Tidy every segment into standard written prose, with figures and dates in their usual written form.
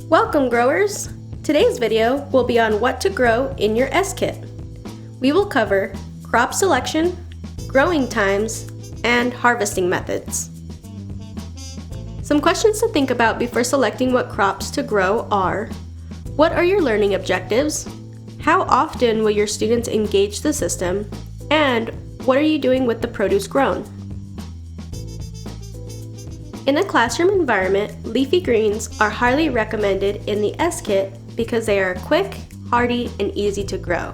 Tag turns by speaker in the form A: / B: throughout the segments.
A: Welcome growers! Today's video will be on what to grow in your S-kit. We will cover crop selection, growing times, and harvesting methods. Some questions to think about before selecting what crops to grow are: what are your learning objectives? How often will your students engage the system? And what are you doing with the produce grown? In a classroom environment, leafy greens are highly recommended in the S-kit because they are quick, hardy, and easy to grow.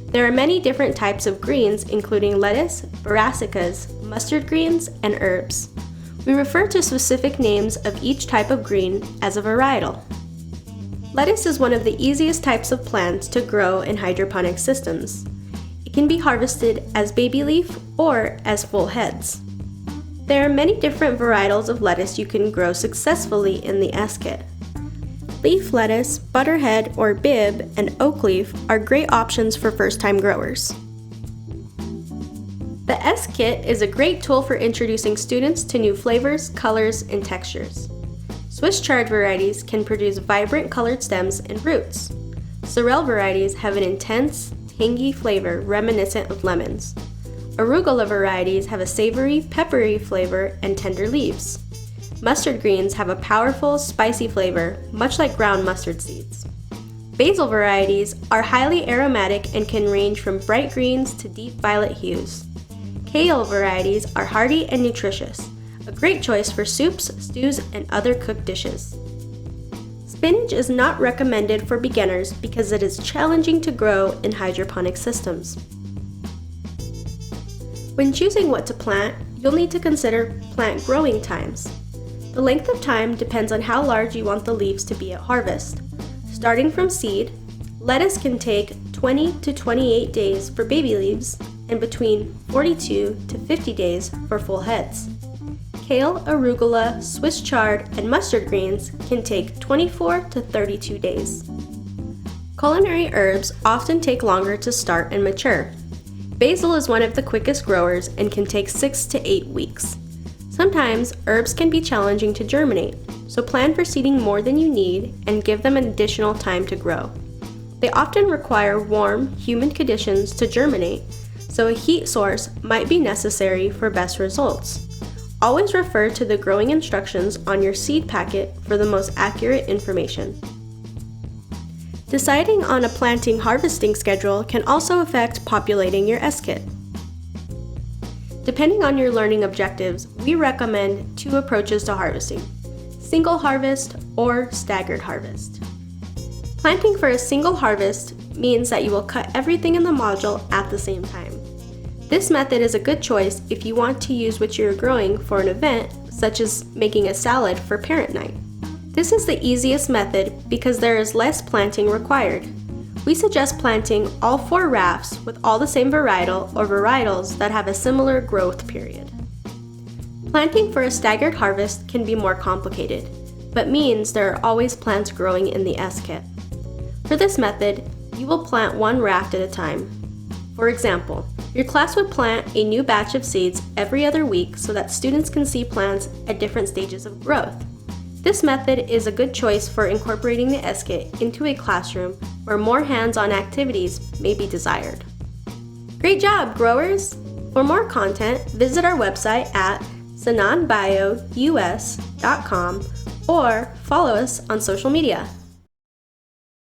A: There are many different types of greens, including lettuce, brassicas, mustard greens, and herbs. We refer to specific names of each type of green as a varietal. Lettuce is one of the easiest types of plants to grow in hydroponic systems. It can be harvested as baby leaf or as full heads. There are many different varietals of lettuce you can grow successfully in the S-kit. Leaf lettuce, butterhead or bib, and oak leaf are great options for first-time growers. The S-kit is a great tool for introducing students to new flavors, colors, and textures. Swiss chard varieties can produce vibrant colored stems and roots. Sorrel varieties have an intense, tangy flavor reminiscent of lemons. Arugula varieties have a savory, peppery flavor and tender leaves. Mustard greens have a powerful, spicy flavor, much like ground mustard seeds. Basil varieties are highly aromatic and can range from bright greens to deep violet hues. Kale varieties are hearty and nutritious, a great choice for soups, stews, and other cooked dishes. Spinach is not recommended for beginners because it is challenging to grow in hydroponic systems. When choosing what to plant, you'll need to consider plant growing times. The length of time depends on how large you want the leaves to be at harvest. Starting from seed, lettuce can take 20 to 28 days for baby leaves and between 42 to 50 days for full heads. Kale, arugula, Swiss chard, and mustard greens can take 24 to 32 days. Culinary herbs often take longer to start and mature. Basil is one of the quickest growers and can take 6 to 8 weeks. Sometimes herbs can be challenging to germinate, so plan for seeding more than you need and give them an additional time to grow. They often require warm, humid conditions to germinate, so a heat source might be necessary for best results. Always refer to the growing instructions on your seed packet for the most accurate information. Deciding on a planting harvesting schedule can also affect populating your S-kit. Depending on your learning objectives, we recommend two approaches to harvesting: single harvest or staggered harvest. Planting for a single harvest means that you will cut everything in the module at the same time. This method is a good choice if you want to use what you're growing for an event, such as making a salad for parent night. This is the easiest method because there is less planting required. We suggest planting all 4 rafts with all the same varietal or varietals that have a similar growth period. Planting for a staggered harvest can be more complicated, but means there are always plants growing in the S-kit. For this method, you will plant 1 raft at a time. For example, your class would plant a new batch of seeds every other week so that students can see plants at different stages of growth. This method is a good choice for incorporating the S-kit into a classroom where more hands-on activities may be desired. Great job, growers! For more content, visit our website at SananBioUS.com or follow us on social media.